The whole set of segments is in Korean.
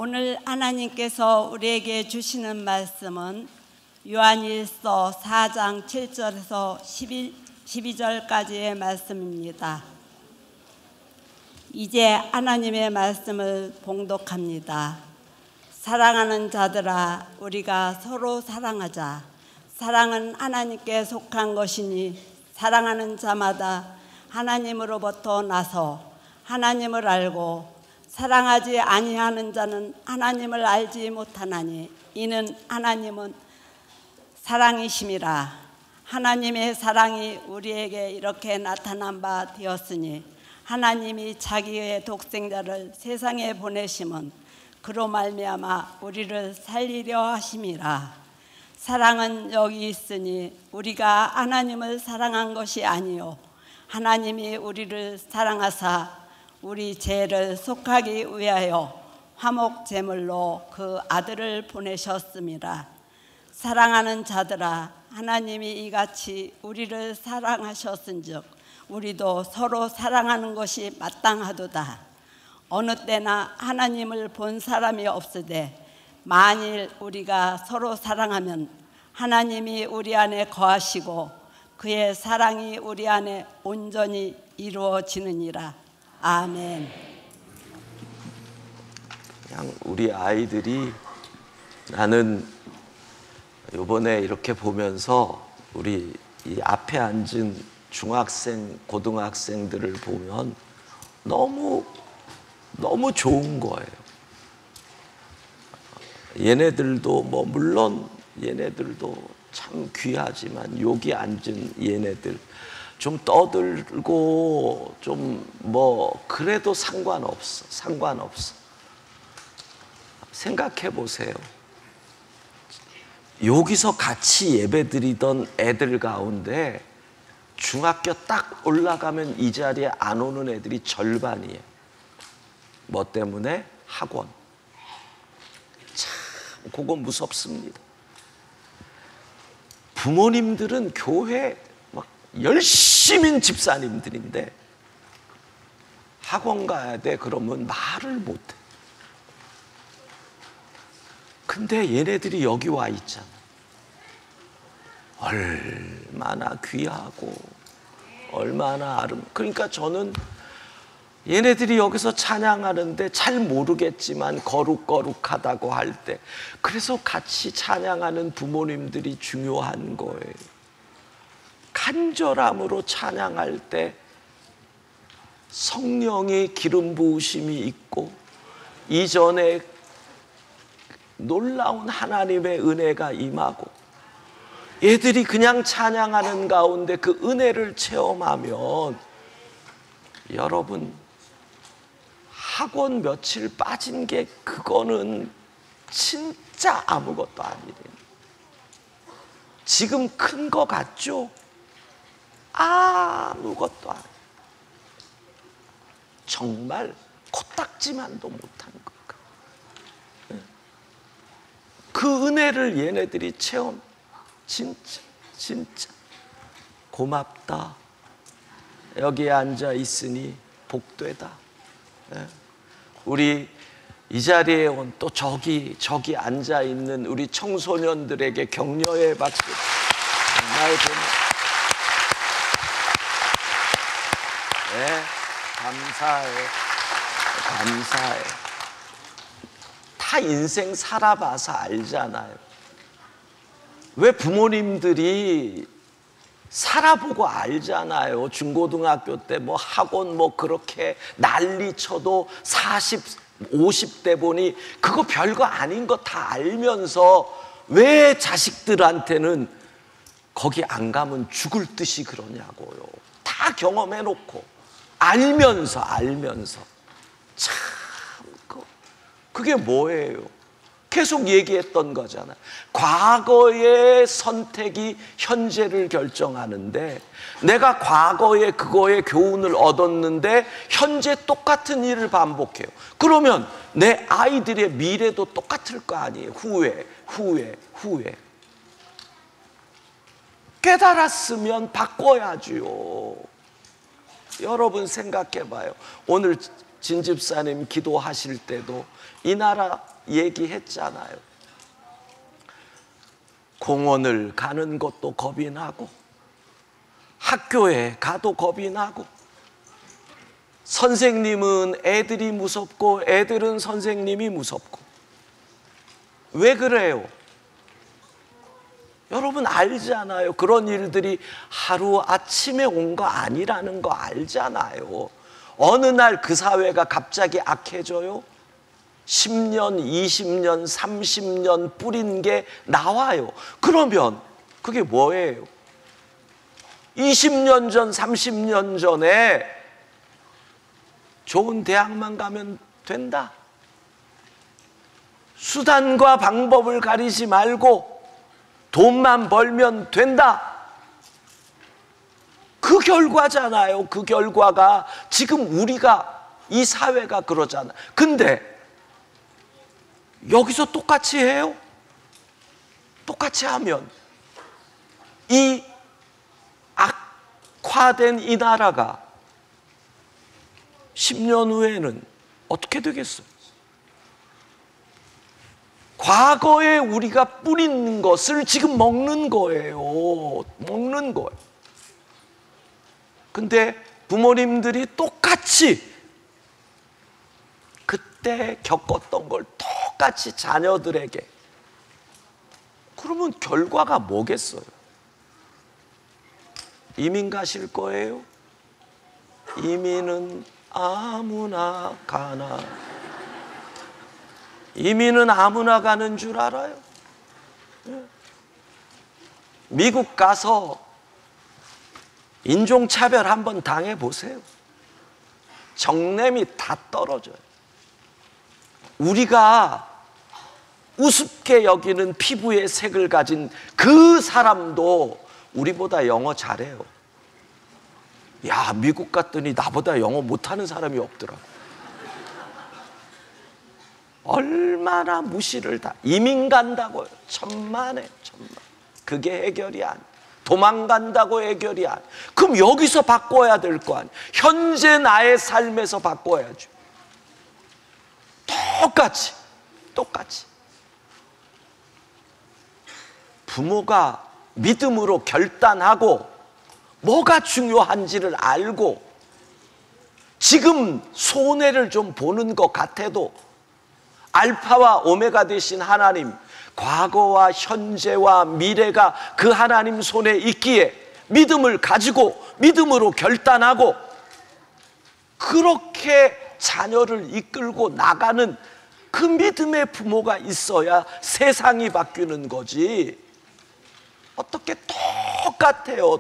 오늘 하나님께서 우리에게 주시는 말씀은 요한일서 4장 7절에서 12절까지의 말씀입니다. 이제 하나님의 말씀을 봉독합니다. 사랑하는 자들아, 우리가 서로 사랑하자. 사랑은 하나님께 속한 것이니 사랑하는 자마다 하나님으로부터 나서 하나님을 알고 사랑하지 아니하는 자는 하나님을 알지 못하나니 이는 하나님은 사랑이심이라. 하나님의 사랑이 우리에게 이렇게 나타난 바 되었으니 하나님이 자기의 독생자를 세상에 보내심은 그로 말미암아 우리를 살리려 하심이라. 사랑은 여기 있으니 우리가 하나님을 사랑한 것이 아니요 하나님이 우리를 사랑하사 우리 죄를 속하기 위하여 화목 제물로 그 아들을 보내셨습니다. 사랑하는 자들아, 하나님이 이같이 우리를 사랑하셨은즉 우리도 서로 사랑하는 것이 마땅하도다. 어느 때나 하나님을 본 사람이 없으되 만일 우리가 서로 사랑하면 하나님이 우리 안에 거하시고 그의 사랑이 우리 안에 온전히 이루어지느니라. 아멘. 그냥 우리 아이들이, 나는 이번에 이렇게 보면서 우리 이 앞에 앉은 중학생, 고등학생들을 보면 너무 좋은 거예요. 얘네들도 물론 얘네들도 참 귀하지만 여기 앉은 얘네들 좀 떠들고 좀 그래도 상관없어. 생각해 보세요. 여기서 같이 예배드리던 애들 가운데 중학교 딱 올라가면 이 자리에 안 오는 애들이 절반이에요. 뭐 때문에? 학원. 참 그건 무섭습니다. 부모님들은 교회 열심인 집사님들인데 학원 가야 돼 그러면 말을 못해. 근데 얘네들이 여기 와 있잖아. 얼마나 귀하고 얼마나 그러니까 저는 얘네들이 여기서 찬양하는데 잘 모르겠지만 거룩하다고 할 때 그래서 같이 찬양하는 부모님들이 중요한 거예요. 간절함으로 찬양할 때 성령의 기름 부으심이 있고 이전에 놀라운 하나님의 은혜가 임하고 얘들이 그냥 찬양하는 가운데 그 은혜를 체험하면 여러분 학원 며칠 빠진 게 그거는 진짜 아무것도 아니래요. 지금 큰 거 같죠? 아무것도 아니에요. 정말 코딱지만도 못한 거예요. 그 은혜를 얘네들이 체험, 진짜 고맙다. 여기에 앉아 있으니 복되다. 우리 이 자리에 온 또 저기 앉아 있는 우리 청소년들에게 격려의 박수. 정말 네, 감사해. 다 인생 살아봐서 알잖아요. 왜 부모님들이 살아보고 알잖아요. 중고등학교 때 학원 그렇게 난리 쳐도 40, 50대 보니 그거 별거 아닌 거 다 알면서 왜 자식들한테는 거기 안 가면 죽을 듯이 그러냐고요. 다 경험해놓고 알면서 참 그게 뭐예요? 계속 얘기했던 거잖아. 과거의 선택이 현재를 결정하는데 내가 과거에 그거에 교훈을 얻었는데 현재 똑같은 일을 반복해요. 그러면 내 아이들의 미래도 똑같을 거 아니에요. 후회. 깨달았으면 바꿔야지요. 여러분 생각해봐요. 오늘 진 집사님 기도하실 때도 이 나라 얘기했잖아요. 공원을 가는 것도 겁이 나고 학교에 가도 겁이 나고 선생님은 애들이 무섭고 애들은 선생님이 무섭고. 왜 그래요? 여러분 알잖아요. 그런 일들이 하루아침에 온 거 아니라는 거 알잖아요. 어느 날 그 사회가 갑자기 악해져요? 10년, 20년, 30년 뿌린 게 나와요. 그러면 그게 뭐예요? 20년 전, 30년 전에 좋은 대학만 가면 된다. 수단과 방법을 가리지 말고 돈만 벌면 된다. 그 결과잖아요. 그 결과가 지금 우리가 이 사회가 그러잖아. 근데 여기서 똑같이 해요? 똑같이 하면 이 악화된 이 나라가 10년 후에는 어떻게 되겠어요? 과거에 우리가 뿌린 것을 지금 먹는 거예요. 먹는 거예요. 근데 부모님들이 똑같이 그때 겪었던 걸 똑같이 자녀들에게, 그러면 결과가 뭐겠어요? 이민 가실 거예요? 이민은 아무나 가나. 이민은 아무나 가는 줄 알아요? 미국 가서 인종차별 한번 당해보세요. 정냄이 다 떨어져요. 우리가 우습게 여기는 피부의 색을 가진 그 사람도 우리보다 영어 잘해요. 야, 미국 갔더니 나보다 영어 못하는 사람이 없더라. 얼마나 무시를 다. 이민 간다고요. 천만에 천만. 그게 해결이 아니야. 도망간다고 해결이 아니야. 그럼 여기서 바꿔야 될 거 아니야. 현재 나의 삶에서 바꿔야죠. 똑같이 부모가 믿음으로 결단하고 뭐가 중요한지를 알고 지금 손해를 좀 보는 것 같아도 알파와 오메가 되신 하나님, 과거와 현재와 미래가 그 하나님 손에 있기에 믿음을 가지고 믿음으로 결단하고 그렇게 자녀를 이끌고 나가는 그 믿음의 부모가 있어야 세상이 바뀌는 거지. 어떻게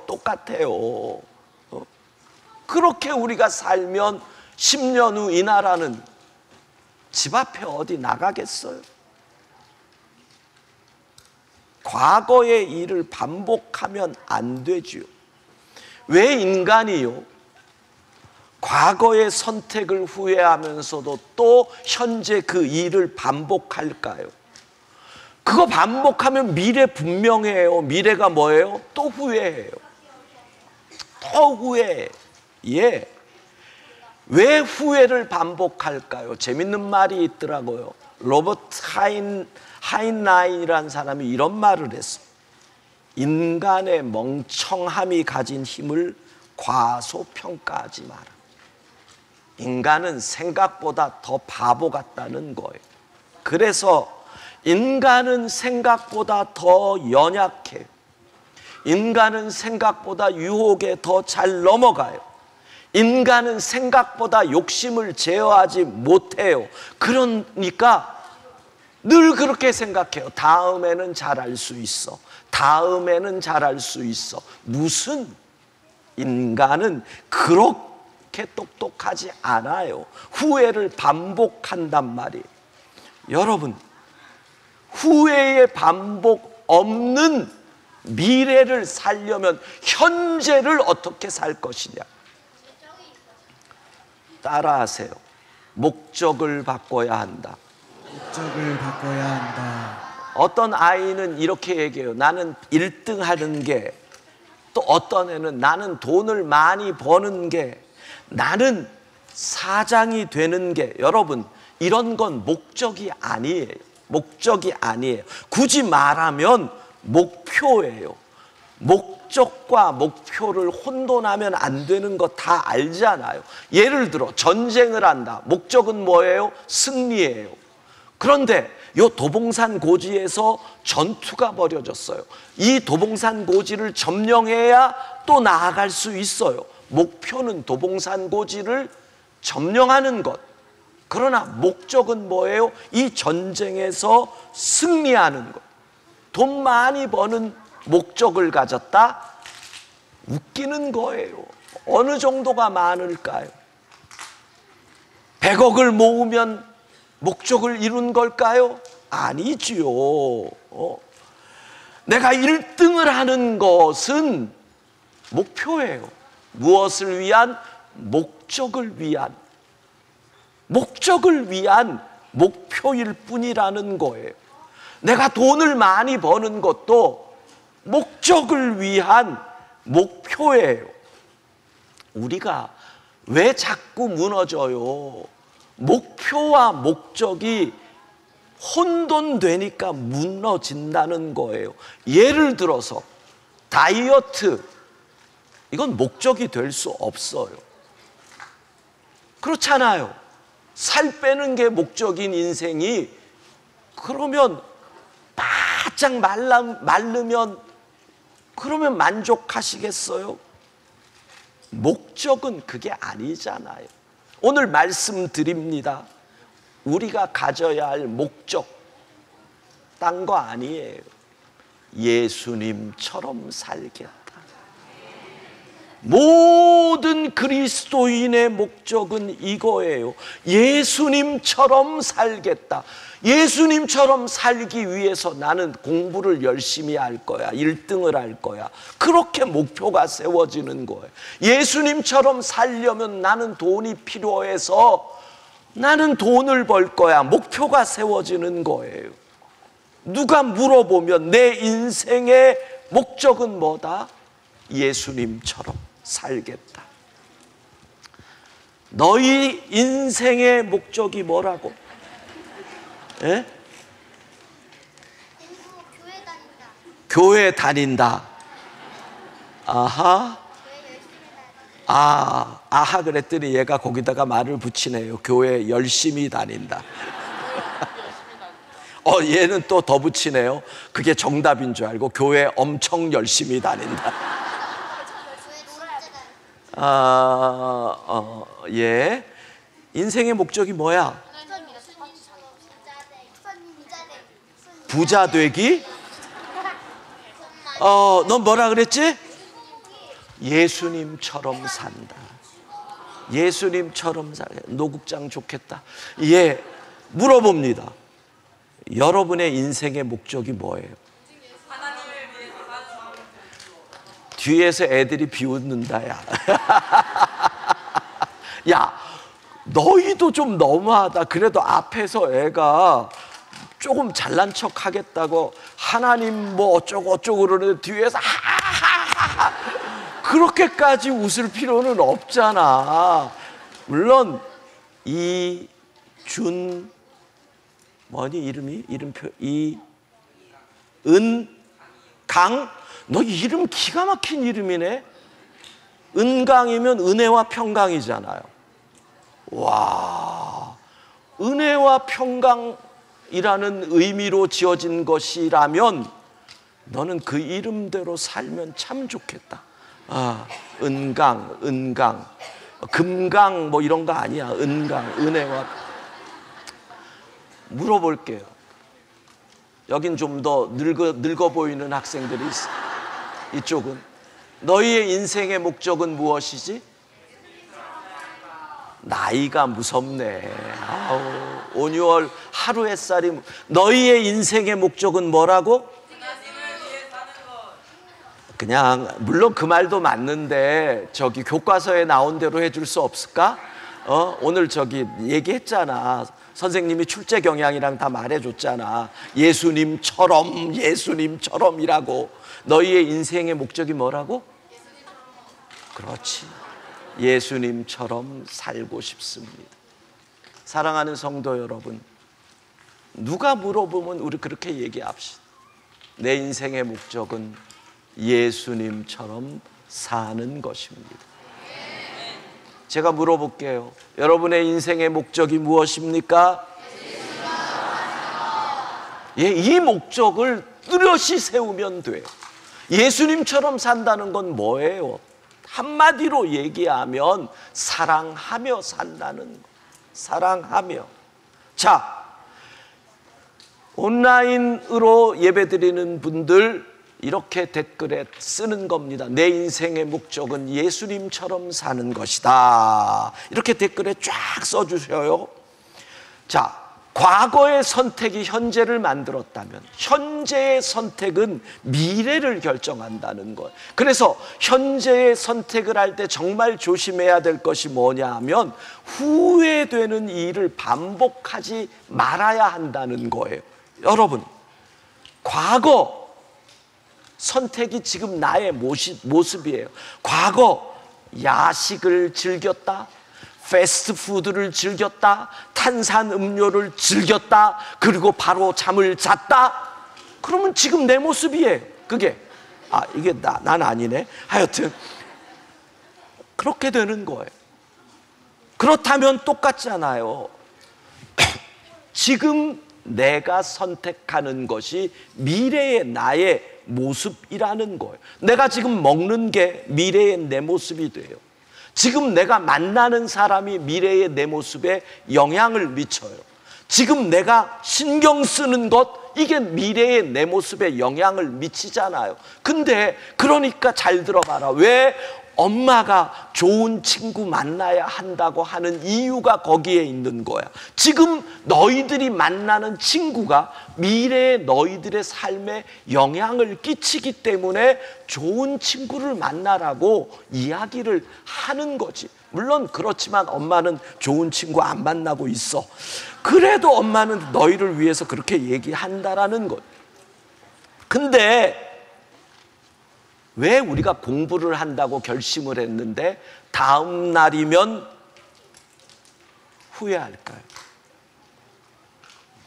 똑같아요. 그렇게 우리가 살면 10년 후 이 나라는 집 앞에 어디 나가겠어요? 과거의 일을 반복하면 안 되죠. 왜 인간이요? 과거의 선택을 후회하면서도 또 현재 그 일을 반복할까요? 그거 반복하면 미래 분명해요. 미래가 뭐예요? 또 후회해요. 또 후회해. 예. 왜 후회를 반복할까요? 재밌는 말이 있더라고요. 로버트 하인라인이라는 사람이 이런 말을 했어요. 인간의 멍청함이 가진 힘을 과소평가하지 마라. 인간은 생각보다 더 바보 같다는 거예요. 그래서 인간은 생각보다 더 연약해요. 인간은 생각보다 유혹에 더 잘 넘어가요. 인간은 생각보다 욕심을 제어하지 못해요. 그러니까 늘 그렇게 생각해요. 다음에는 잘할 수 있어. 다음에는 잘할 수 있어. 무슨 인간은 그렇게 똑똑하지 않아요. 후회를 반복한단 말이에요. 여러분, 후회의 반복 없는 미래를 살려면 현재를 어떻게 살 것이냐? 따라하세요. 목적을 바꿔야 한다. 목적을 바꿔야 한다. 어떤 아이는 이렇게 얘기해요. 나는 1등 하는 게, 또 어떤 애는 나는 돈을 많이 버는 게, 나는 사장이 되는 게, 여러분, 이런 건 목적이 아니에요. 목적이 아니에요. 굳이 말하면 목표예요. 목적과 목표를 혼돈하면 안 되는 거 다 알잖아요. 예를 들어 전쟁을 한다. 목적은 뭐예요? 승리예요. 그런데 이 도봉산 고지에서 전투가 벌어졌어요. 이 도봉산 고지를 점령해야 또 나아갈 수 있어요. 목표는 도봉산 고지를 점령하는 것. 그러나 목적은 뭐예요? 이 전쟁에서 승리하는 것. 돈 많이 버는 목적을 가졌다? 웃기는 거예요. 어느 정도가 많을까요? 100억을 모으면 목적을 이룬 걸까요? 아니지요. 내가 1등을 하는 것은 목표예요. 무엇을 위한? 목적을 위한. 목적을 위한 목표일 뿐이라는 거예요. 내가 돈을 많이 버는 것도 목적을 위한 목표예요. 우리가 왜 자꾸 무너져요? 목표와 목적이 혼돈되니까 무너진다는 거예요. 예를 들어서 다이어트, 이건 목적이 될 수 없어요. 그렇잖아요. 살 빼는 게 목적인 인생이, 그러면 바짝 마르면 그러면 만족하시겠어요? 목적은 그게 아니잖아요. 오늘 말씀드립니다. 우리가 가져야 할 목적, 딴 거 아니에요. 예수님처럼 살겠다. 모든 그리스도인의 목적은 이거예요. 예수님처럼 살겠다. 예수님처럼 살기 위해서 나는 공부를 열심히 할 거야. 1등을 할 거야. 그렇게 목표가 세워지는 거예요. 예수님처럼 살려면 나는 돈이 필요해서 나는 돈을 벌 거야. 목표가 세워지는 거예요. 누가 물어보면 내 인생의 목적은 뭐다? 예수님처럼 살겠다. 너희 인생의 목적이 뭐라고? 예? 교회 다닌다. 교회 다닌다. 아하. 아하 그랬더니 얘가 거기다가 말을 붙이네요. 교회 열심히 다닌다. 얘는 또 더 붙이네요. 그게 정답인 줄 알고 교회 엄청 열심히 다닌다. 예. 인생의 목적이 뭐야? 부자 되기? 넌 뭐라 그랬지? 예수님처럼 산다. 예수님처럼 살다. 노국장 좋겠다. 예. 물어봅니다. 여러분의 인생의 목적이 뭐예요? 뒤에서 애들이 비웃는다. 야, 너희도 좀 너무하다. 그래도 앞에서 애가 조금 잘난 척 하겠다고 하나님 뭐 어쩌고 그러는데 뒤에서 하하하 그렇게까지 웃을 필요는 없잖아. 물론 이준 뭐니 이름표 이은강, 너 이름 기가 막힌 이름이네. 은강이면 은혜와 평강이잖아요. 와, 은혜와 평강이라는 의미로 지어진 것이라면 너는 그 이름대로 살면 참 좋겠다. 은강, 금강 뭐 이런 거 아니야. 은강, 은혜와. 물어볼게요. 여긴 좀 더 늙어 보이는 학생들이 있어. 이쪽은 너희의 인생의 목적은 무엇이지? 나이가 무섭네. 온유월 하루 햇살이. 너희의 인생의 목적은 뭐라고? 그냥 물론 그 말도 맞는데 저기 교과서에 나온 대로 해줄 수 없을까? 오늘 저기 얘기했잖아. 선생님이 출제 경향이랑 다 말해줬잖아. 예수님처럼이라고. 너희의 인생의 목적이 뭐라고? 그렇지. 예수님처럼 살고 싶습니다. 사랑하는 성도 여러분, 누가 물어보면 우리 그렇게 얘기합시다. 내 인생의 목적은 예수님처럼 사는 것입니다. 제가 물어볼게요. 여러분의 인생의 목적이 무엇입니까? 예, 이 목적을 뚜렷이 세우면 돼요. 예수님처럼 산다는 건 뭐예요? 한마디로 얘기하면 사랑하며 산다는 거. 사랑하며. 자, 온라인으로 예배드리는 분들 이렇게 댓글에 쓰는 겁니다. 내 인생의 목적은 예수님처럼 사는 것이다. 이렇게 댓글에 쫙 써주셔요. 자, 과거의 선택이 현재를 만들었다면 현재의 선택은 미래를 결정한다는 것. 그래서 현재의 선택을 할 때 정말 조심해야 될 것이 뭐냐 하면 후회되는 일을 반복하지 말아야 한다는 거예요. 여러분, 과거 선택이 지금 나의 모습이에요. 과거 야식을 즐겼다, 패스트푸드를 즐겼다, 탄산음료를 즐겼다, 그리고 바로 잠을 잤다. 그러면 지금 내 모습이에요. 그게 이게 난 아니네. 하여튼 그렇게 되는 거예요. 그렇다면 똑같잖아요. 지금 내가 선택하는 것이 미래의 나의 모습이라는 거예요. 내가 지금 먹는 게 미래의 내 모습이 돼요. 지금 내가 만나는 사람이 미래의 내 모습에 영향을 미쳐요. 지금 내가 신경 쓰는 것, 이게 미래의 내 모습에 영향을 미치잖아요. 근데 그러니까 잘 들어봐라. 왜 엄마가 좋은 친구 만나야 한다고 하는 이유가 거기에 있는 거야. 지금 너희들이 만나는 친구가 미래의 너희들의 삶에 영향을 끼치기 때문에 좋은 친구를 만나라고 이야기를 하는 거지. 물론 그렇지만 엄마는 좋은 친구 안 만나고 있어. 그래도 엄마는 너희를 위해서 그렇게 얘기한다라는 것. 근데 왜 우리가 공부를 한다고 결심을 했는데 다음 날이면 후회할까요?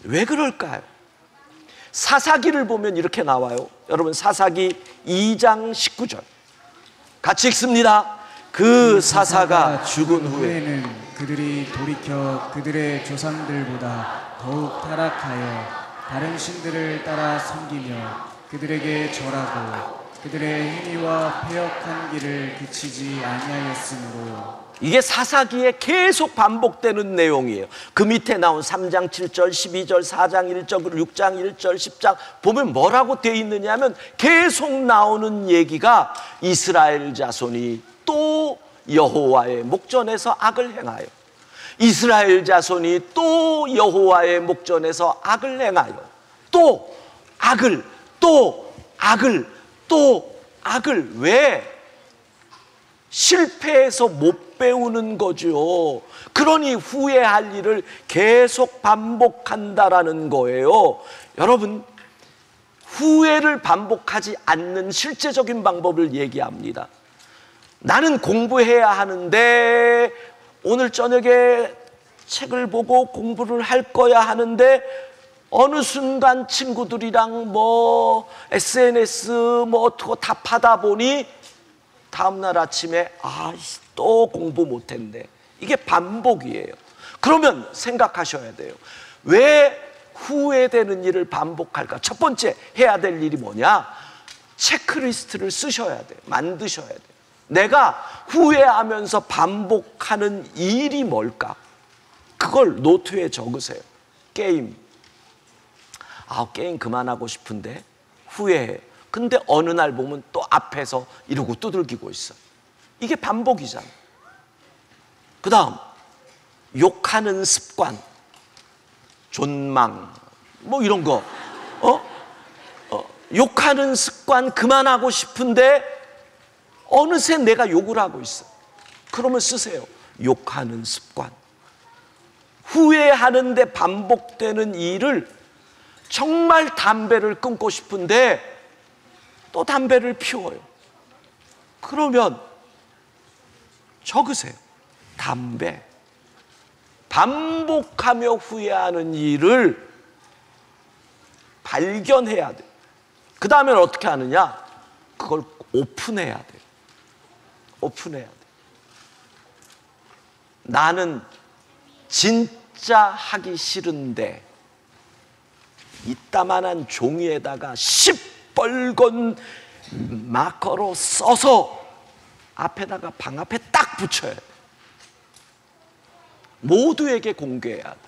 왜 그럴까요? 사사기를 보면 이렇게 나와요. 여러분, 사사기 2장 19절 같이 읽습니다. 그 사사가 죽은 후에는 그들이 돌이켜 그들의 조상들보다 더욱 타락하여 다른 신들을 따라 섬기며 그들에게 절하고 그들의 행위와 패역한 길을 그치지 아니하였으므로. 이게 사사기에 계속 반복되는 내용이에요. 그 밑에 나온 3장 7절, 12절, 4장 1절, 그리고 6장 1절, 10장 보면 뭐라고 되어 있느냐면 계속 나오는 얘기가 이스라엘 자손이 또 여호와의 목전에서 악을 행하여, 이스라엘 자손이 또 여호와의 목전에서 악을 행하여, 또 악을, 또 악을, 또 악을. 왜? 실패해서 못 배우는 거죠. 그러니 후회할 일을 계속 반복한다라는 거예요. 여러분, 후회를 반복하지 않는 실제적인 방법을 얘기합니다. 나는 공부해야 하는데 오늘 저녁에 책을 보고 공부를 할 거야 하는데 어느 순간 친구들이랑 SNS 어떻게 답하다 보니 다음날 아침에 또 공부 못했네. 이게 반복이에요. 그러면 생각하셔야 돼요. 왜 후회되는 일을 반복할까? 첫 번째 해야 될 일이 뭐냐? 체크리스트를 쓰셔야 돼요. 만드셔야 돼요. 내가 후회하면서 반복하는 일이 뭘까? 그걸 노트에 적으세요. 게임. 게임 그만하고 싶은데 후회해. 근데 어느 날 보면 또 앞에서 이러고 두들기고 있어. 이게 반복이잖아. 그 다음 욕하는 습관, 존망 이런 거 욕하는 습관 그만하고 싶은데 어느새 내가 욕을 하고 있어. 그러면 쓰세요. 욕하는 습관. 후회하는데 반복되는 일을, 정말 담배를 끊고 싶은데 또 담배를 피워요. 그러면 적으세요. 담배. 반복하며 후회하는 일을 발견해야 돼요. 그 다음엔 어떻게 하느냐? 그걸 오픈해야 돼요. 오픈해야 돼요. 나는 진짜 하기 싫은데 이따만한 종이에다가 시뻘건 마커로 써서 앞에다가 방 앞에 딱 붙여야 돼. 모두에게 공개해야 돼.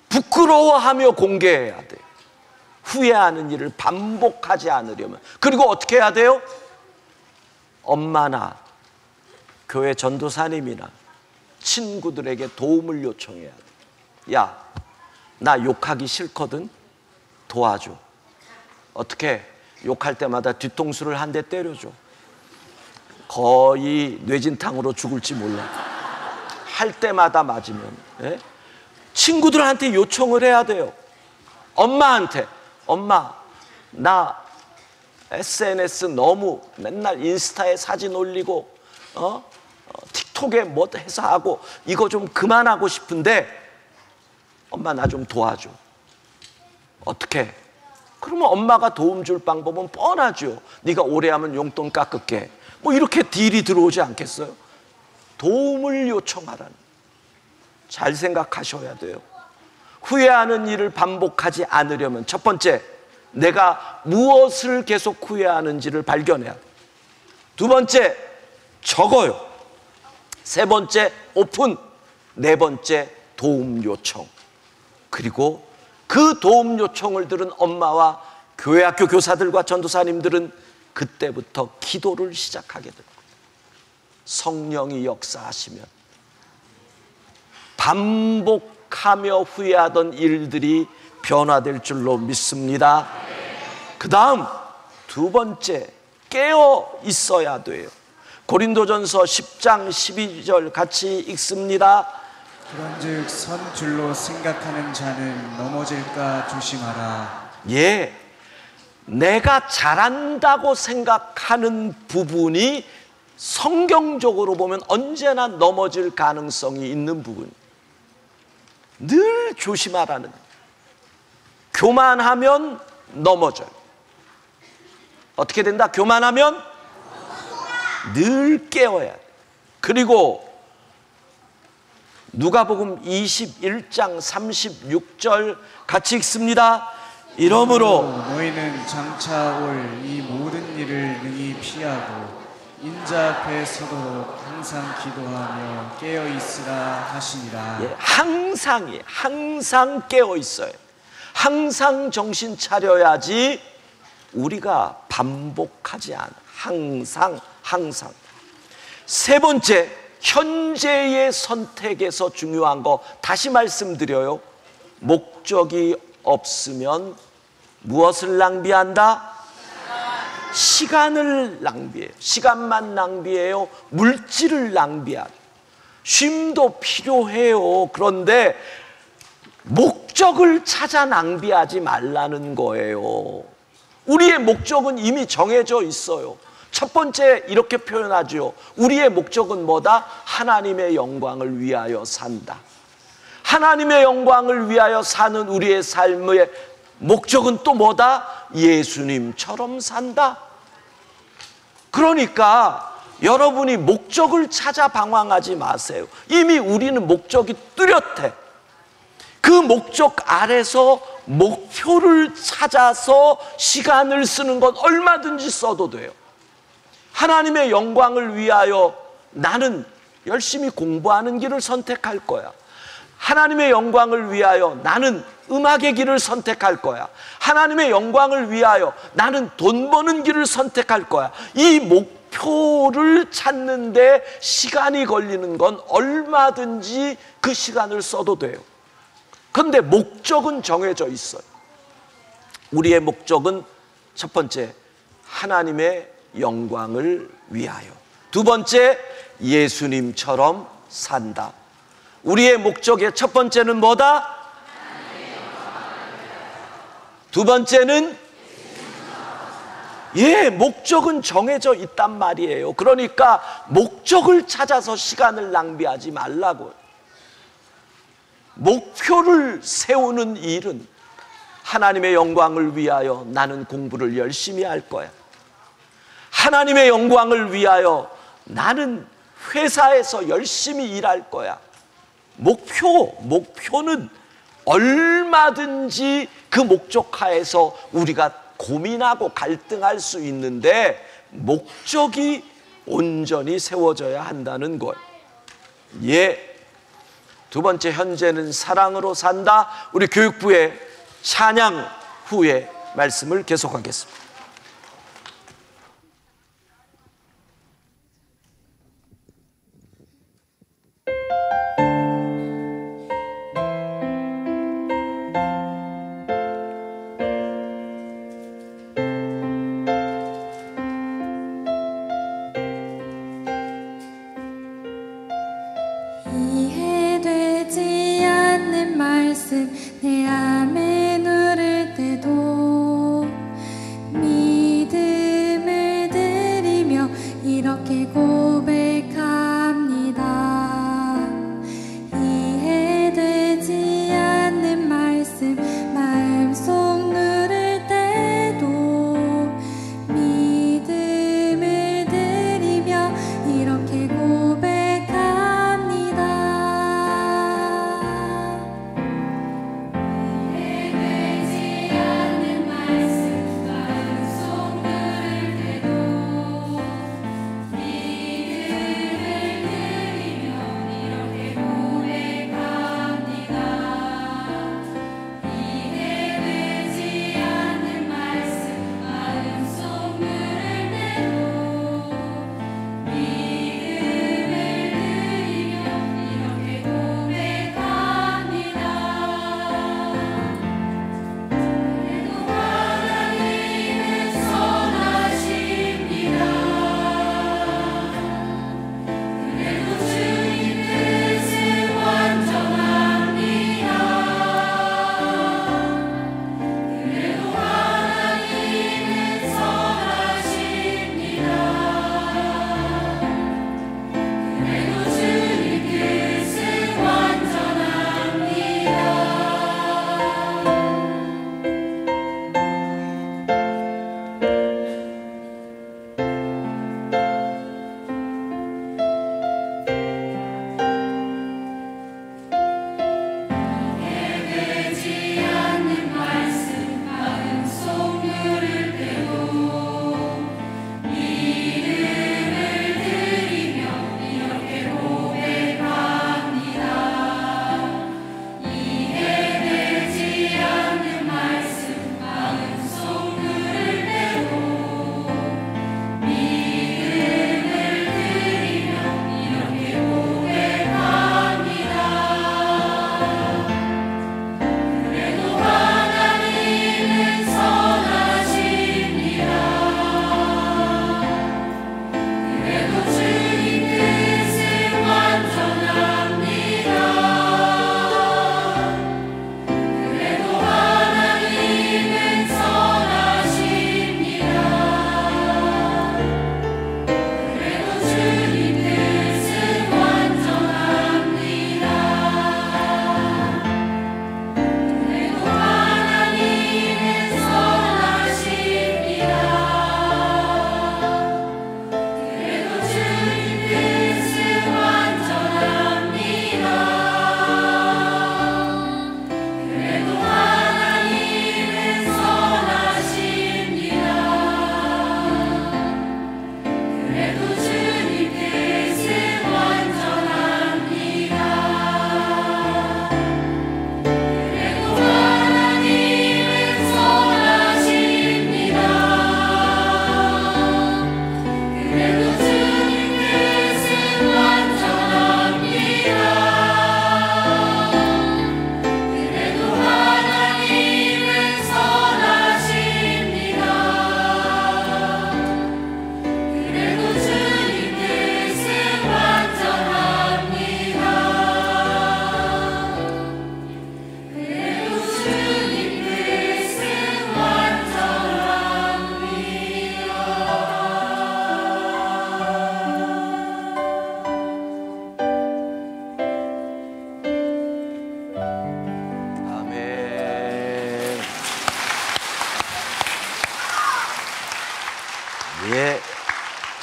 부끄러워하며 공개해야 돼. 후회하는 일을 반복하지 않으려면. 그리고 어떻게 해야 돼요? 엄마나 교회 전도사님이나 친구들에게 도움을 요청해야 돼. 야, 나 욕하기 싫거든. 도와줘. 어떻게? 욕할 때마다 뒤통수를 한 대 때려줘. 거의 뇌진탕으로 죽을지 몰라. 할 때마다 맞으면. 예? 친구들한테 요청을 해야 돼요. 엄마한테. 엄마, 나 SNS 너무 맨날 인스타에 사진 올리고 틱톡에 뭐 해서 하고 이거 좀 그만하고 싶은데 엄마 나 좀 도와줘. 어떻게? 그러면 엄마가 도움 줄 방법은 뻔하죠. 네가 오래 하면 용돈 깎을게. 뭐 이렇게 딜이 들어오지 않겠어요? 도움을 요청하라는. 잘 생각하셔야 돼요. 후회하는 일을 반복하지 않으려면 첫 번째, 내가 무엇을 계속 후회하는지를 발견해야 돼요. 두 번째, 적어요. 세 번째, 오픈. 네 번째, 도움 요청. 그리고 그 도움 요청을 들은 엄마와 교회학교 교사들과 전도사님들은 그때부터 기도를 시작하게 됩니다. 성령이 역사하시면 반복하며 후회하던 일들이 변화될 줄로 믿습니다. 그 다음 두 번째, 깨어 있어야 돼요. 고린도전서 10장 12절 같이 읽습니다. 그런즉 선 줄로 생각하는 자는 넘어질까 조심하라. 예, 내가 잘한다고 생각하는 부분이 성경적으로 보면 언제나 넘어질 가능성이 있는 부분. 늘 조심하라는. 교만하면 넘어져요. 어떻게 된다? 교만하면 늘 깨어야 돼. 그리고 누가복음 21장 36절 같이 읽습니다. 이러므로 너희는 장차 올 이 모든 일을 능히 피하고 인자 앞에 서도록 항상 기도하며 깨어 있으라 하시니라. 예, 항상 깨어 있어요. 항상 정신 차려야지. 우리가 반복하지 않아. 항상. 세 번째, 현재의 선택에서 중요한 거 다시 말씀드려요. 목적이 없으면 무엇을 낭비한다? 시간을 낭비해요. 시간만 낭비해요. 물질을 낭비하죠. 쉼도 필요해요. 그런데 목적을 찾아 낭비하지 말라는 거예요. 우리의 목적은 이미 정해져 있어요. 첫 번째 이렇게 표현하죠. 우리의 목적은 뭐다? 하나님의 영광을 위하여 산다. 하나님의 영광을 위하여 사는 우리의 삶의 목적은 또 뭐다? 예수님처럼 산다. 그러니까 여러분이 목적을 찾아 방황하지 마세요. 이미 우리는 목적이 뚜렷해. 그 목적 아래서 목표를 찾아서 시간을 쓰는 건 얼마든지 써도 돼요. 하나님의 영광을 위하여 나는 열심히 공부하는 길을 선택할 거야. 하나님의 영광을 위하여 나는 음악의 길을 선택할 거야. 하나님의 영광을 위하여 나는 돈 버는 길을 선택할 거야. 이 목표를 찾는데 시간이 걸리는 건 얼마든지 그 시간을 써도 돼요. 그런데 목적은 정해져 있어요. 우리의 목적은 첫 번째, 하나님의 영광을 위하여. 두 번째, 예수님처럼 산다. 우리의 목적의 첫 번째는 뭐다? 두 번째는 예, 목적은 정해져 있단 말이에요. 그러니까 목적을 찾아서 시간을 낭비하지 말라고요. 목표를 세우는 일은 하나님의 영광을 위하여 나는 공부를 열심히 할 거야. 하나님의 영광을 위하여 나는 회사에서 열심히 일할 거야. 목표는 얼마든지 그 목적하에서 우리가 고민하고 갈등할 수 있는데 목적이 온전히 세워져야 한다는 것. 예. 두 번째, 현재는 사랑으로 산다. 우리 교육부의 찬양 후에 말씀을 계속하겠습니다. 이해되지 않는 말씀 내 암에 누를 때도 믿음을 드리며 이렇게 고백합니다. 이해되지 않는 말씀 마음속 누를 때도 믿음을 드리며 이렇게 고백합니다. 이해되지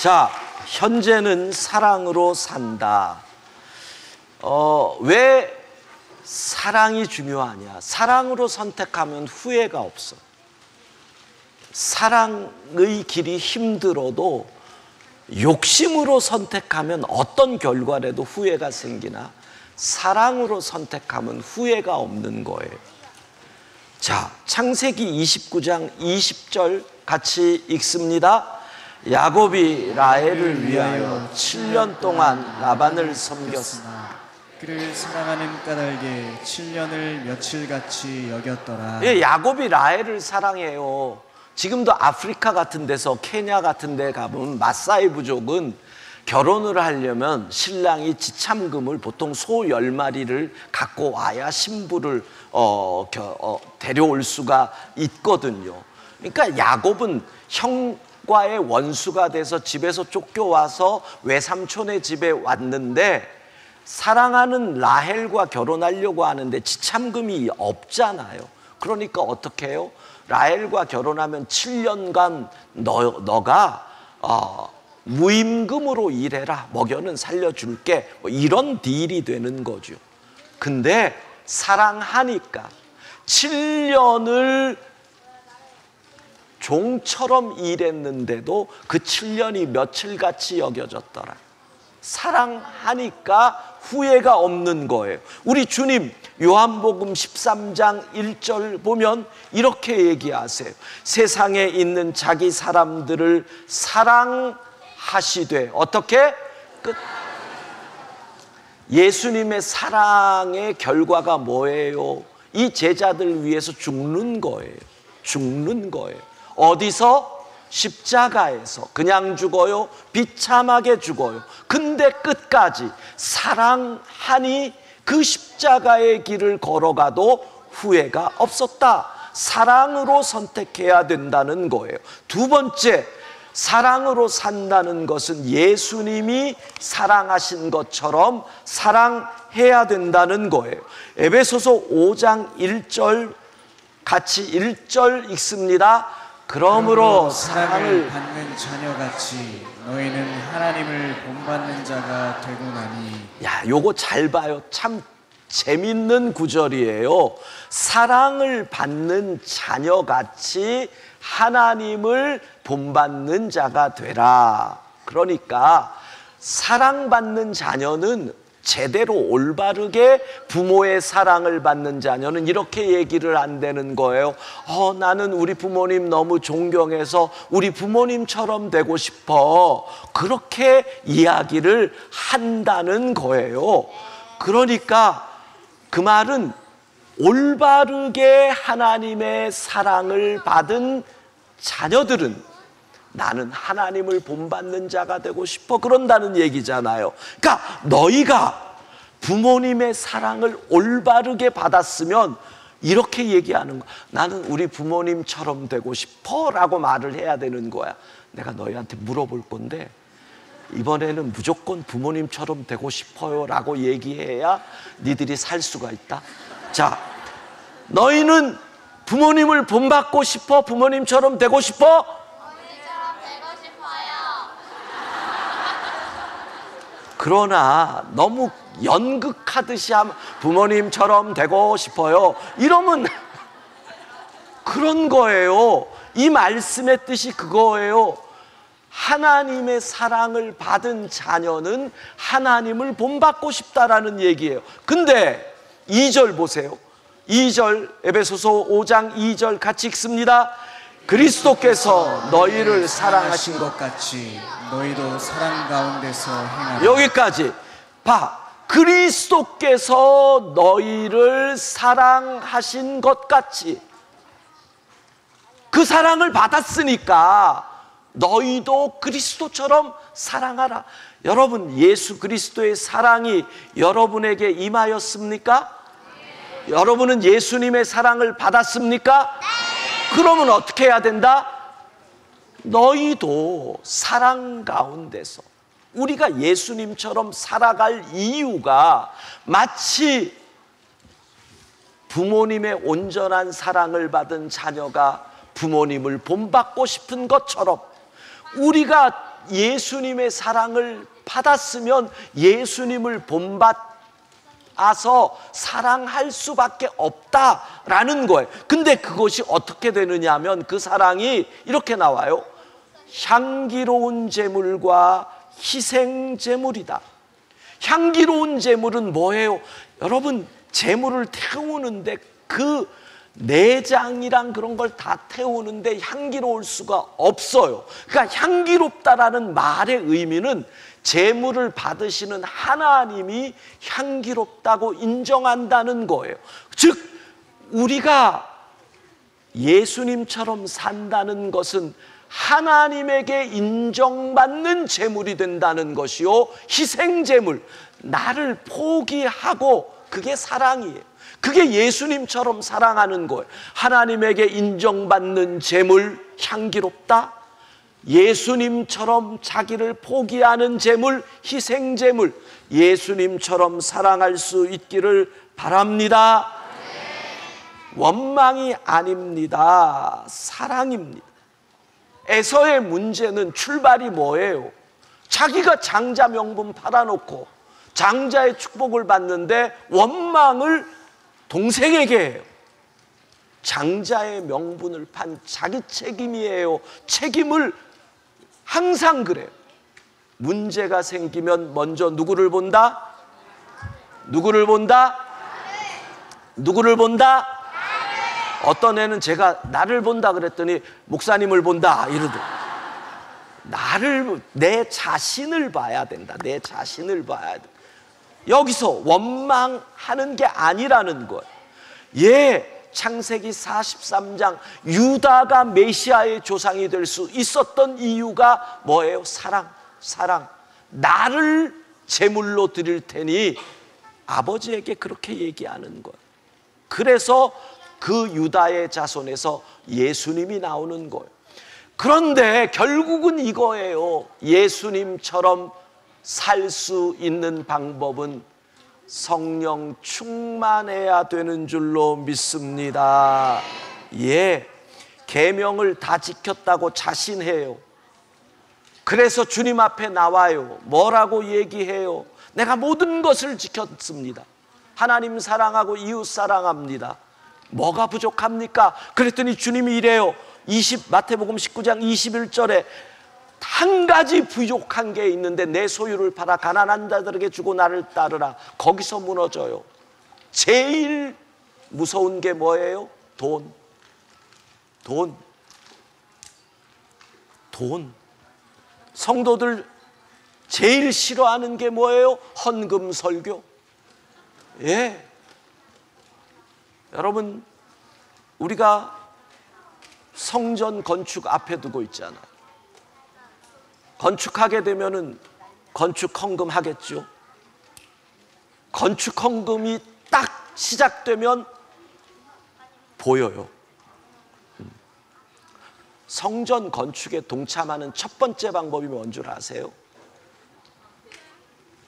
자, 현재는 사랑으로 산다. 왜 사랑이 중요하냐? 사랑으로 선택하면 후회가 없어. 사랑의 길이 힘들어도 욕심으로 선택하면 어떤 결과라도 후회가 생기나 사랑으로 선택하면 후회가 없는 거예요. 자, 창세기 29장 20절 같이 읽습니다. 야곱이 라헬을 위하여 7년 동안 라반을 섬겼으나 그를 사랑하는 까닭에 7년을 며칠같이 여겼더라. 예, 야곱이 라헬을 사랑해요. 지금도 아프리카 같은 데서 케냐 같은 데 가보면 마사이 부족은 결혼을 하려면 신랑이 지참금을 보통 소 10마리를 갖고 와야 신부를 데려올 수가 있거든요. 그러니까 야곱은 형과의 원수가 돼서 집에서 쫓겨와서 외삼촌의 집에 왔는데 사랑하는 라헬과 결혼하려고 하는데 지참금이 없잖아요. 그러니까 어떻게 해요? 라헬과 결혼하면 7년간 너가 무임금으로 일해라. 먹여는 살려줄게. 뭐 이런 딜이 되는 거죠. 근데 사랑하니까 7년을 종처럼 일했는데도 그 7년이 며칠같이 여겨졌더라. 사랑하니까 후회가 없는 거예요. 우리 주님 요한복음 13장 1절 보면 이렇게 얘기하세요. 세상에 있는 자기 사람들을 사랑하시되 어떻게? 예수님의 사랑의 결과가 뭐예요? 이 제자들 위해서 죽는 거예요. 죽는 거예요. 어디서? 십자가에서. 그냥 죽어요? 비참하게 죽어요. 근데 끝까지 사랑하니 그 십자가의 길을 걸어가도 후회가 없었다. 사랑으로 선택해야 된다는 거예요. 두 번째, 사랑으로 산다는 것은 예수님이 사랑하신 것처럼 사랑해야 된다는 거예요. 에베소서 5장 1절 같이 1절 읽습니다. 그러므로 사랑을 받는 자녀같이 너희는 하나님을 본받는 자가 되고 나니. 야, 요거 잘 봐요. 참 재밌는 구절이에요. 사랑을 받는 자녀같이 하나님을 본받는 자가 되라. 그러니까 사랑받는 자녀는 제대로 올바르게 부모의 사랑을 받는 자녀는 이렇게 얘기를 안 되는 거예요. 나는 우리 부모님 너무 존경해서 우리 부모님처럼 되고 싶어. 그렇게 이야기를 한다는 거예요. 그러니까 그 말은 올바르게 하나님의 사랑을 받은 자녀들은 나는 하나님을 본받는 자가 되고 싶어 그런다는 얘기잖아요. 그러니까 너희가 부모님의 사랑을 올바르게 받았으면 이렇게 얘기하는 거야. 나는 우리 부모님처럼 되고 싶어 라고 말을 해야 되는 거야. 내가 너희한테 물어볼 건데 이번에는 무조건 부모님처럼 되고 싶어요 라고 얘기해야 니들이 살 수가 있다. 자, 너희는 부모님을 본받고 싶어? 부모님처럼 되고 싶어? 그러나 너무 연극하듯이 하면 부모님처럼 되고 싶어요 이러면 그런 거예요. 이 말씀의 뜻이 그거예요. 하나님의 사랑을 받은 자녀는 하나님을 본받고 싶다라는 얘기예요. 근데 2절 보세요. 2절 에베소서 5장 2절 같이 읽습니다. 그리스도께서 너희를 사랑하신 것 같이 너희도 사랑 가운데서 행하라. 여기까지 봐. 그리스도께서 너희를 사랑하신 것 같이 그 사랑을 받았으니까 너희도 그리스도처럼 사랑하라. 여러분, 예수 그리스도의 사랑이 여러분에게 임하였습니까? 네. 여러분은 예수님의 사랑을 받았습니까? 네. 그러면 어떻게 해야 된다? 너희도 사랑 가운데서 우리가 예수님처럼 살아갈 이유가 마치 부모님의 온전한 사랑을 받은 자녀가 부모님을 본받고 싶은 것처럼 우리가 예수님의 사랑을 받았으면 예수님을 본받아서 사랑할 수밖에 없다라는 거예요. 근데 그것이 어떻게 되느냐 하면 그 사랑이 이렇게 나와요. 향기로운 제물과 희생 제물이다. 향기로운 제물은 뭐예요? 여러분, 제물을 태우는데 그 내장이랑 그런 걸 다 태우는데 향기로울 수가 없어요. 그러니까 향기롭다라는 말의 의미는 제물을 받으시는 하나님이 향기롭다고 인정한다는 거예요. 즉 우리가 예수님처럼 산다는 것은 하나님에게 인정받는 제물이 된다는 것이요, 희생제물, 나를 포기하고, 그게 사랑이에요. 그게 예수님처럼 사랑하는 거예요. 하나님에게 인정받는 제물, 향기롭다. 예수님처럼 자기를 포기하는 제물, 희생제물, 예수님처럼 사랑할 수 있기를 바랍니다. 원망이 아닙니다. 사랑입니다. 에서의 문제는 출발이 뭐예요? 자기가 장자 명분 팔아놓고 장자의 축복을 받는데 원망을 동생에게 해요. 장자의 명분을 판 자기 책임이에요. 책임을 항상 그래요. 문제가 생기면 먼저 누구를 본다? 누구를 본다? 누구를 본다? 어떤 애는 제가 나를 본다 그랬더니 목사님을 본다 이러더라고요. 나를, 내 자신을 봐야 된다. 내 자신을 봐야 돼. 여기서 원망하는 게 아니라는 거예요. 창세기 43장 유다가 메시아의 조상이 될 수 있었던 이유가 뭐예요? 사랑. 나를 제물로 드릴 테니 아버지에게 그렇게 얘기하는 거예요. 그래서 그 유다의 자손에서 예수님이 나오는 거예요. 그런데 결국은 이거예요. 예수님처럼 살 수 있는 방법은 성령 충만해야 되는 줄로 믿습니다. 계명을 다 지켰다고 자신해요. 그래서 주님 앞에 나와요. 뭐라고 얘기해요? 내가 모든 것을 지켰습니다. 하나님 사랑하고 이웃 사랑합니다. 뭐가 부족합니까? 그랬더니 주님이 이래요. 마태복음 19장 21절에 한 가지 부족한 게 있는데 내 소유를 팔아 가난한 자들에게 주고 나를 따르라. 거기서 무너져요. 제일 무서운 게 뭐예요? 돈. 성도들 제일 싫어하는 게 뭐예요? 헌금 설교. 여러분, 우리가 성전 건축 앞에 두고 있잖아요. 건축하게 되면은 건축 헌금 하겠죠. 건축 헌금이 딱 시작되면 보여요. 성전 건축에 동참하는 첫 번째 방법이 뭔 줄 아세요?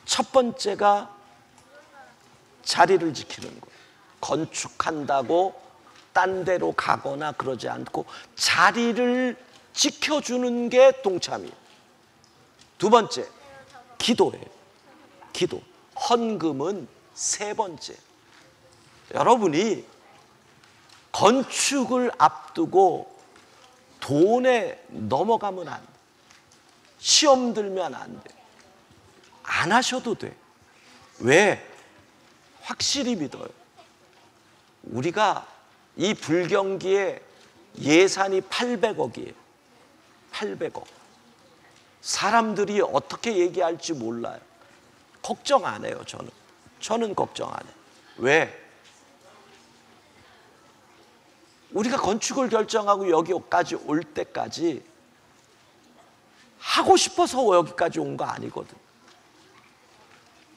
첫 번째가 자리를 지키는 거예요. 건축한다고 딴 데로 가거나 그러지 않고 자리를 지켜주는 게 동참이에요. 두 번째, 기도예요. 기도. 헌금은 세 번째. 여러분이 건축을 앞두고 돈에 넘어가면 안 돼. 시험 들면 안 돼. 안 하셔도 돼. 왜? 확실히 믿어요. 우리가 이 불경기에 예산이 800억이에요. 800억. 사람들이 어떻게 얘기할지 몰라요. 걱정 안 해요, 저는 걱정 안 해요. 왜? 우리가 건축을 결정하고 여기까지 올 때까지 하고 싶어서 여기까지 온 거 아니거든.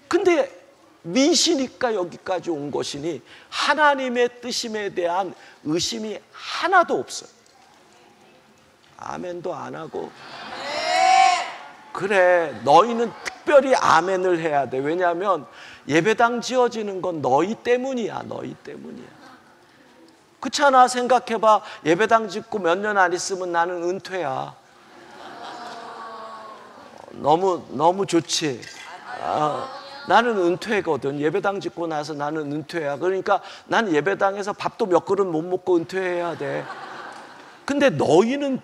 근데 미시니까 여기까지 온 것이니 하나님의 뜻임에 대한 의심이 하나도 없어요. 아멘도 안 하고. 그래, 너희는 특별히 아멘을 해야 돼. 왜냐하면 예배당 지어지는 건 너희 때문이야. 너희 때문이야. 그렇잖아. 생각해봐. 예배당 짓고 몇 년 안 있으면 나는 은퇴야. 너무 좋지. 나는 은퇴거든. 예배당 짓고 나서 나는 은퇴야. 그러니까 나는 예배당에서 밥도 몇 그릇 못 먹고 은퇴해야 돼. 근데 너희는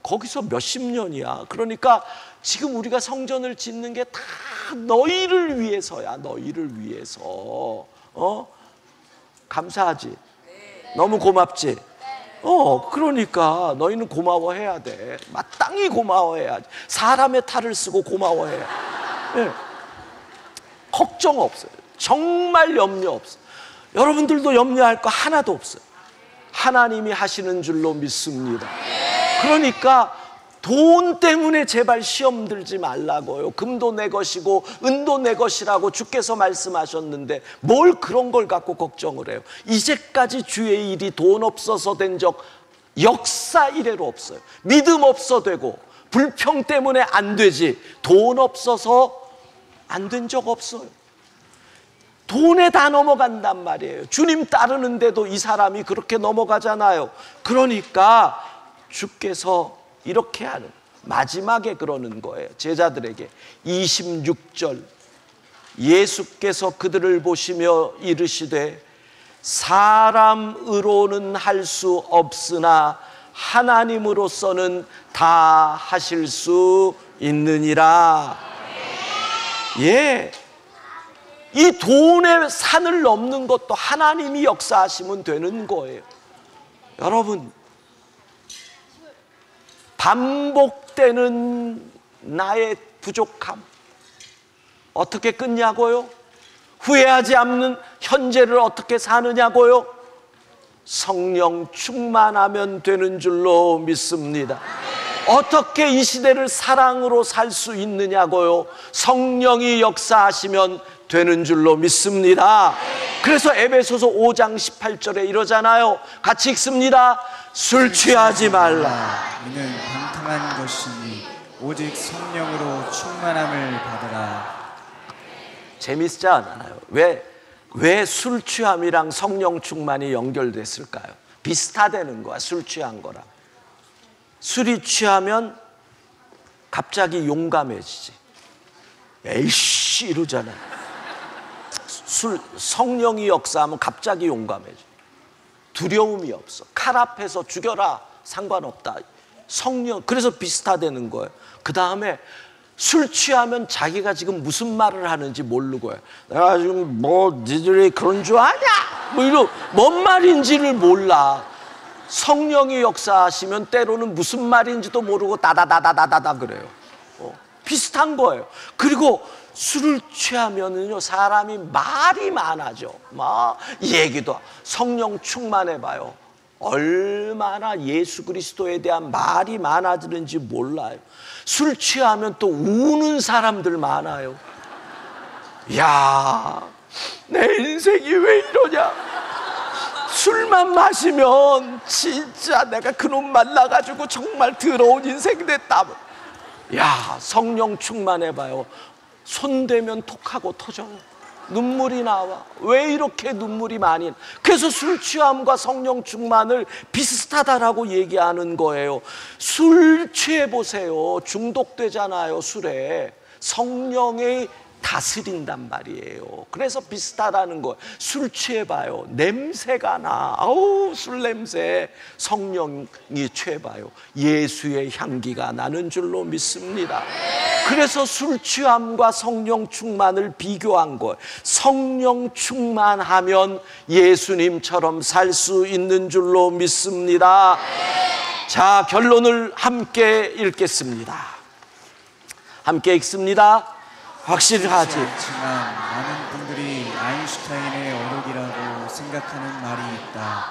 거기서 몇십 년이야. 그러니까 지금 우리가 성전을 짓는 게 다 너희를 위해서야. 너희를 위해서. 감사하지? 너무 고맙지? 그러니까 너희는 고마워해야 돼. 마땅히 고마워해야지. 사람의 탈을 쓰고 고마워해야 돼. 네. 걱정 없어요. 정말 염려 없어요. 여러분들도 염려할 거 하나도 없어요. 하나님이 하시는 줄로 믿습니다. 그러니까 돈 때문에 제발 시험 들지 말라고요. 금도 내 것이고 은도 내 것이라고 주께서 말씀하셨는데 뭘 그런 걸 갖고 걱정을 해요. 이제까지 주의 일이 돈 없어서 된 적 역사 이래로 없어요. 믿음 없어 되고 불평 때문에 안 되지 돈 없어서 안 된 적 없어요. 돈에 다 넘어간단 말이에요. 주님 따르는데도 이 사람이 그렇게 넘어가잖아요. 그러니까 주께서 이렇게 하는, 마지막에 그러는 거예요. 제자들에게 26절 예수께서 그들을 보시며 이르시되 사람으로는 할 수 없으나 하나님으로서는 다 하실 수 있느니라. 예, 이 돈의 산을 넘는 것도 하나님이 역사하시면 되는 거예요. 여러분, 반복되는 나의 부족함 어떻게 끊냐고요? 후회하지 않는 현재를 어떻게 사느냐고요? 성령 충만하면 되는 줄로 믿습니다. 어떻게 이 시대를 사랑으로 살 수 있느냐고요? 성령이 역사하시면 되는 줄로 믿습니다. 그래서 에베소서 5장 18절에 이러잖아요. 같이 읽습니다. 술 취하지 말라. 이는 방탕한 것이니 오직 성령으로 충만함을 받으라. 재밌지 않아요? 왜 술 취함이랑 성령 충만이 연결됐을까요? 비슷하다는 거야. 술 취한 거랑. 술이 취하면 갑자기 용감해지지. 에이씨 이러잖아. 성령이 역사하면 갑자기 용감해져. 두려움이 없어. 칼 앞에서 죽여라 상관없다. 성령, 그래서 비슷하다는 거예요. 그 다음에 술 취하면 자기가 지금 무슨 말을 하는지 모르고 해. 내가 지금 니들이 그런 줄 아냐? 뭔 말인지를 몰라. 성령이 역사하시면 때로는 무슨 말인지도 모르고 다다다다다다 그래요. 비슷한 거예요. 그리고 술을 취하면은요 사람이 말이 많아져. 막 얘기도. 성령 충만해봐요. 얼마나 예수 그리스도에 대한 말이 많아지는지 몰라요. 술 취하면 또 우는 사람들 많아요. 야, 내 인생이 왜 이러냐. 술만 마시면 진짜 내가 그놈 만나가지고 정말 더러운 인생 됐다. 야, 성령 충만해봐요. 손대면 톡하고 터져요. 눈물이 나와. 왜 이렇게 눈물이 많이 나? 그래서 술 취함과 성령 충만을 비슷하다라고 얘기하는 거예요. 술 취해보세요. 중독되잖아요, 술에. 성령이 다스린단 말이에요. 그래서 비슷하다는 거예요. 술 취해봐요. 냄새가 나. 아우, 술 냄새. 성령이 취해봐요. 예수의 향기가 나는 줄로 믿습니다. 그래서 술 취함과 성령 충만을 비교한 거예요. 성령 충만하면 예수님처럼 살 수 있는 줄로 믿습니다. 자, 결론을 함께 읽겠습니다. 함께 읽습니다. 확실하지. 그렇지만 많은 분들이 아인슈타인의 어록이라고 생각하는 말이 있다.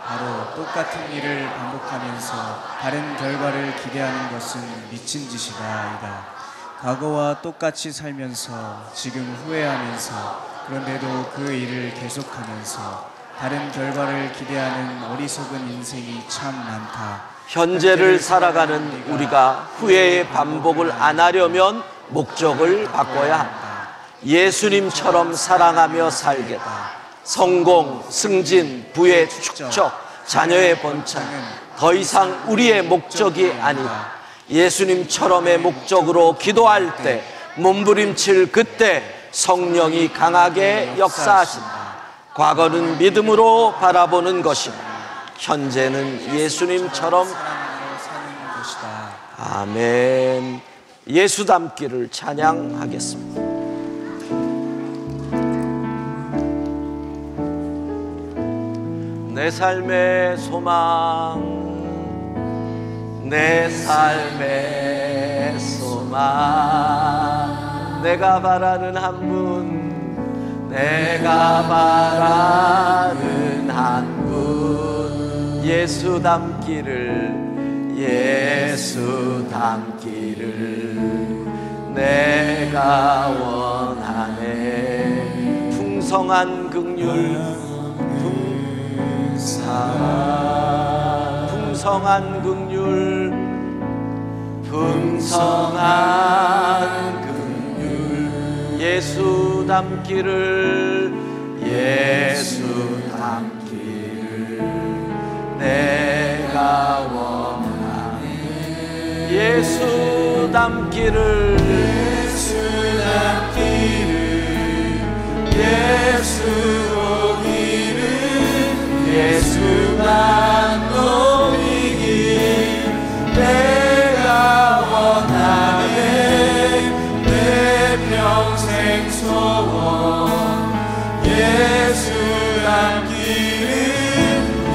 바로 똑같은 일을 반복하면서 다른 결과를 기대하는 것은 미친 짓이다. 과거와 똑같이 살면서 지금 후회하면서 그런데도 그 일을 계속하면서 다른 결과를 기대하는 어리석은 인생이 참 많다. 현재를 살아가는 우리가 후회의 반복을 안 하려면 목적을 바꿔야 한다. 예수님처럼 사랑하며 살겠다. 성공, 승진, 부의 축적, 자녀의 번창은 더 이상 우리의 목적이 아니다. 예수님처럼의 목적으로 기도할 때, 몸부림칠 그때 성령이 강하게 역사하신다. 과거는 믿음으로 바라보는 것이고 현재는 예수님처럼 사는 것이다. 아멘. 예수 닮기를 찬양하겠습니다. 내 삶의 소망, 내 삶의 소망, 내가 바라는 한 분, 내가 바라는 한 분, 예수 닮기를, 예수 닮기를 내가 원하네. 풍성한 긍휼, 풍성한 긍휼, 풍성한 긍휼, 예수 닮기를, 예수 닮기를 내가 원하네. 예수 닮기를, 예수 닮기를, 예수 오기를, 예수만 높이기 내가 원하네. 내 평생 소원, 예수 닮기를,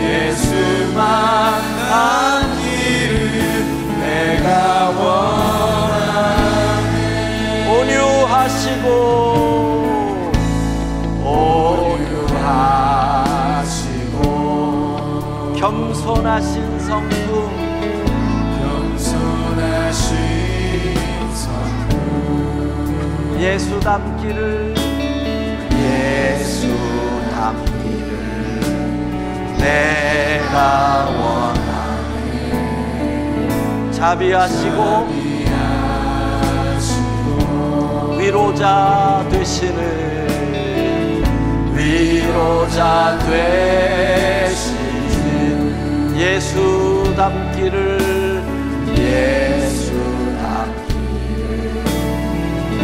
예수만 닮기를 내가 원하네. 온유하시고 겸손하신 성품, 겸손하신 성품, 예수 닮기를, 예수 닮기를 내가 원하네. 자비하시고 위로자 되시는, 위로자 되시는 예수 닮기를, 예수 닮기를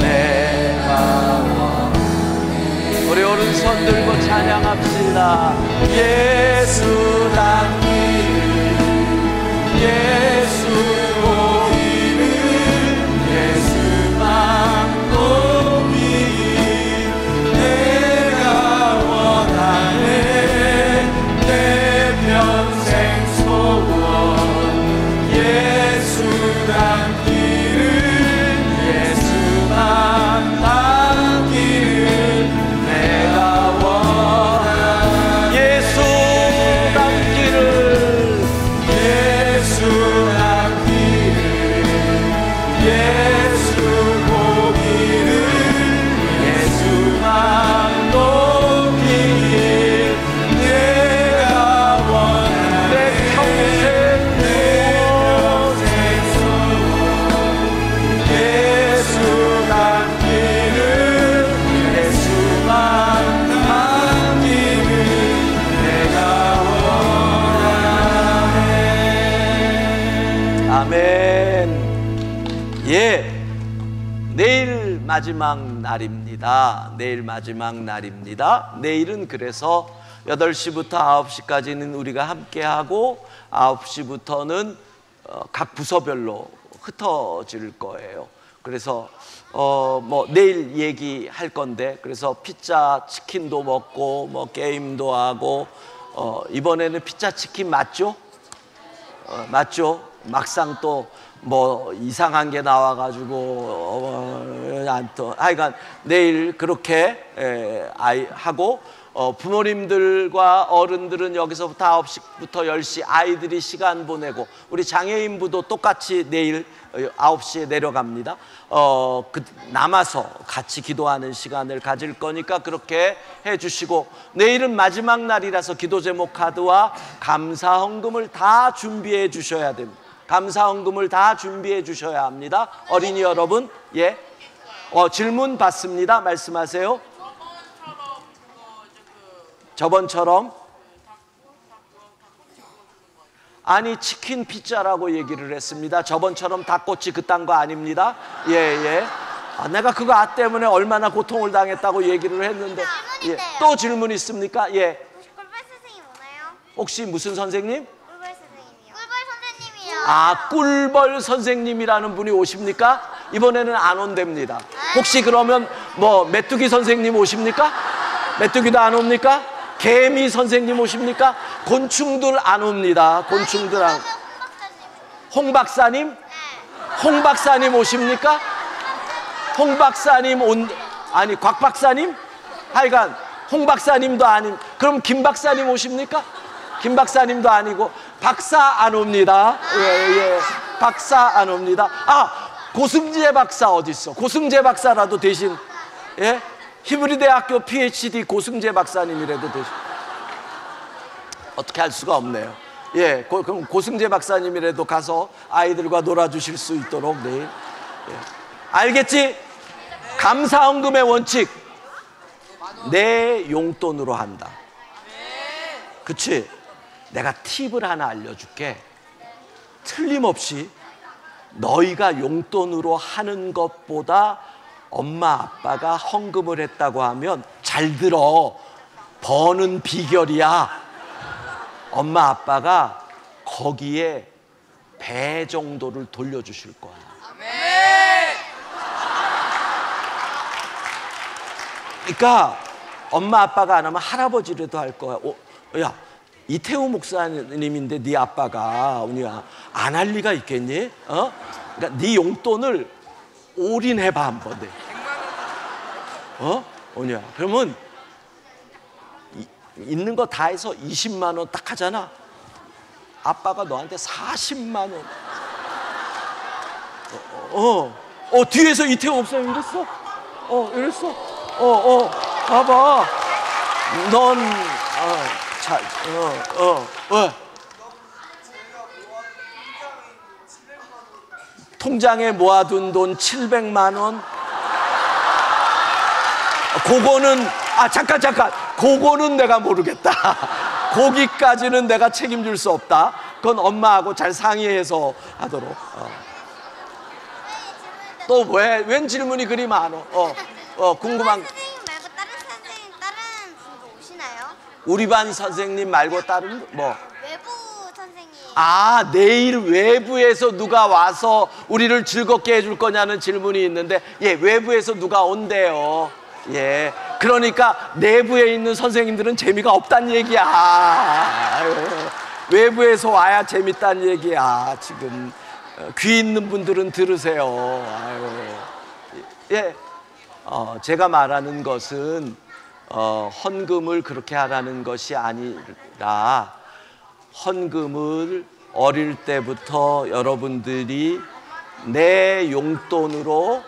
내가 원하네. 우리 오른손 들고 찬양합시다. 예수 닮기를, 예수 보기를, 예수만 보기를 내가 원하네. 내 평생 예수 닮기를, 예수만 닮기를 내가 원하네. 예수 닮기를, 예수 닮기를, 예수 보기를, 예수만 높이길 내가 원하네. 내 평생 아멘. 예, 내일 마지막 날입니다. 내일 마지막 날입니다. 내일은 그래서 8시부터 9시까지는 우리가 함께하고 9시부터는 각 부서별로 흩어질 거예요. 그래서 뭐 내일 얘기할 건데, 그래서 피자 치킨도 먹고 뭐 게임도 하고 이번에는 피자 치킨 맞죠? 맞죠? 막상 또 뭐 이상한 게 나와가지고 하여간 내일 그렇게 하고 부모님들과 어른들은 여기서부터 9시부터 10시 아이들이 시간 보내고, 우리 장애인부도 똑같이 내일 9시에 내려갑니다. 남아서 같이 기도하는 시간을 가질 거니까 그렇게 해주시고, 내일은 마지막 날이라서 기도 제목 카드와 감사 헌금을 다 준비해 주셔야 됩니다. 감사 헌금을 다 준비해 주셔야 합니다. 어린이 여러분, 예, 질문 받습니다. 말씀하세요. 저번처럼 아니 치킨 피자라고 얘기를 했습니다. 저번처럼 닭꼬치 그딴 거 아닙니다. 예. 내가 그거 때문에 얼마나 고통을 당했다고 얘기를 했는데. 예. 또 질문 있습니까? 예. 꿀벌 선생님 오나요? 혹시 무슨 선생님? 꿀벌 선생님이요. 꿀벌 선생님이요. 아, 꿀벌 선생님이라는 분이 오십니까? 이번에는 안 온답니다. 혹시 그러면 뭐 메뚜기 선생님 오십니까? 메뚜기도 안 옵니까? 개미 선생님 오십니까? 곤충들 안 옵니다. 곤충들 안. 홍 박사님? 홍 박사님 오십니까? 홍 박사님 아니 곽 박사님? 하여간 홍 박사님도 아님. 그럼 김 박사님 오십니까? 김 박사님도 아니고 박사 안 옵니다. 예. 박사 안 옵니다. 아, 고승재 박사 어디 있어? 고승재 박사라도 대신, 예? 히브리 대학교 PhD 고승재 박사님이라도 대신. 어떻게 할 수가 없네요. 예, 그럼 고승재 박사님이라도 가서 아이들과 놀아주실 수 있도록 내일. 예. 알겠지? 감사헌금의 원칙. 내 용돈으로 한다. 그치? 내가 팁을 하나 알려줄게. 틀림없이 너희가 용돈으로 하는 것보다 엄마 아빠가 헌금을 했다고 하면, 잘 들어, 버는 비결이야. 엄마 아빠가 거기에 배 정도를 돌려주실 거야. 그러니까 엄마 아빠가 안 하면 할아버지라도 할 거야. 야, 이태우 목사님인데 네 아빠가 은희야 안 할 리가 있겠니? 그러니까 네 용돈을 올인해봐 한번. 은희야, 그러면 있는 거 다 해서 20만 원 딱 하잖아. 아빠가 너한테 40만 원. 뒤에서 이태우 목사님 이랬어? 이랬어? 봐봐. 넌, 왜? 통장에 모아둔 돈 700만 원? 그거는, 잠깐. 그거는 내가 모르겠다. 거기까지는 내가 책임질 수 없다. 그건 엄마하고 잘 상의해서 하도록. 또 웬 질문이 그리 많어? 궁금한. 선생님 말고 다른 선생님, 다른 분도 오시나요? 우리 반 선생님 말고 다른 뭐? 외부 선생님. 내일 외부에서 누가 와서 우리를 즐겁게 해줄 거냐는 질문이 있는데, 예, 외부에서 누가 온대요. 예, 그러니까 내부에 있는 선생님들은 재미가 없단 얘기야. 아유, 외부에서 와야 재밌단 얘기야. 지금 귀 있는 분들은 들으세요. 아유, 예, 제가 말하는 것은 헌금을 그렇게 하라는 것이 아니라, 헌금을 어릴 때부터 여러분들이 내 용돈으로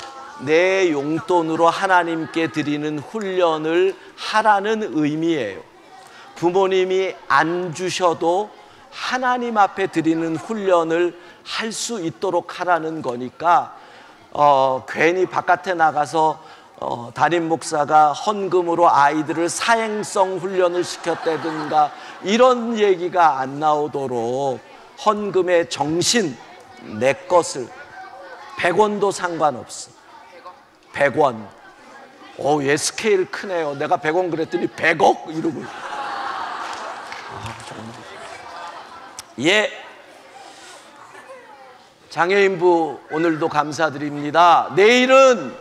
하나님께 드리는 훈련을 하라는 의미예요. 부모님이 안 주셔도 하나님 앞에 드리는 훈련을 할 수 있도록 하라는 거니까, 괜히 바깥에 나가서 담임 목사가 헌금으로 아이들을 사행성 훈련을 시켰다든가 이런 얘기가 안 나오도록 헌금의 정신, 내 것을 100원도 상관없어. 100원. 얘 스케일 크네요. 내가 100원 그랬더니 100억 이러고. 정말. 예. 장애인부 오늘도 감사드립니다. 내일은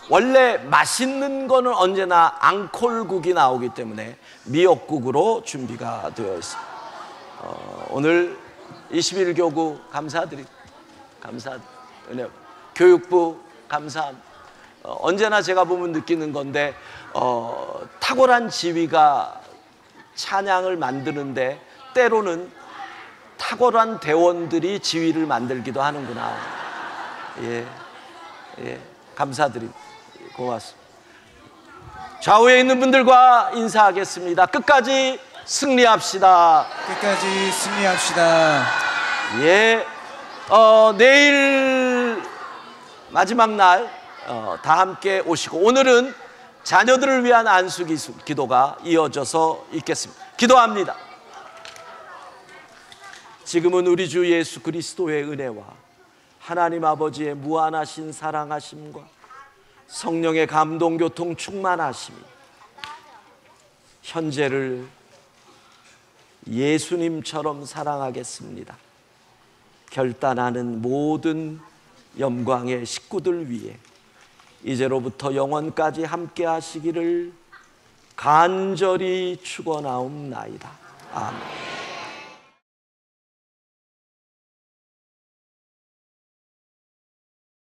원래 맛있는 거는 언제나 앙콜국이 나오기 때문에 미역국으로 준비가 되어 있습니다. 오늘 21교구 감사드립니다. 교육부 감사합니다. 언제나 제가 보면 느끼는 건데, 탁월한 지휘가 찬양을 만드는데 때로는 탁월한 대원들이 지휘를 만들기도 하는구나. 예, 감사드립니다. 고맙습니다. 좌우에 있는 분들과 인사하겠습니다. 끝까지 승리합시다. 끝까지 승리합시다. 예, 내일 마지막 날 다 함께 오시고, 오늘은 자녀들을 위한 안수 기도가 이어져서 있겠습니다. 기도합니다. 지금은 우리 주 예수 그리스도의 은혜와 하나님 아버지의 무한하신 사랑하심과 성령의 감동 교통 충만하심이 현재를 예수님처럼 사랑하겠습니다 결단하는 모든 영광의 식구들 위해 이제로부터 영원까지 함께 하시기를 간절히 축원하옵나이다. 아멘.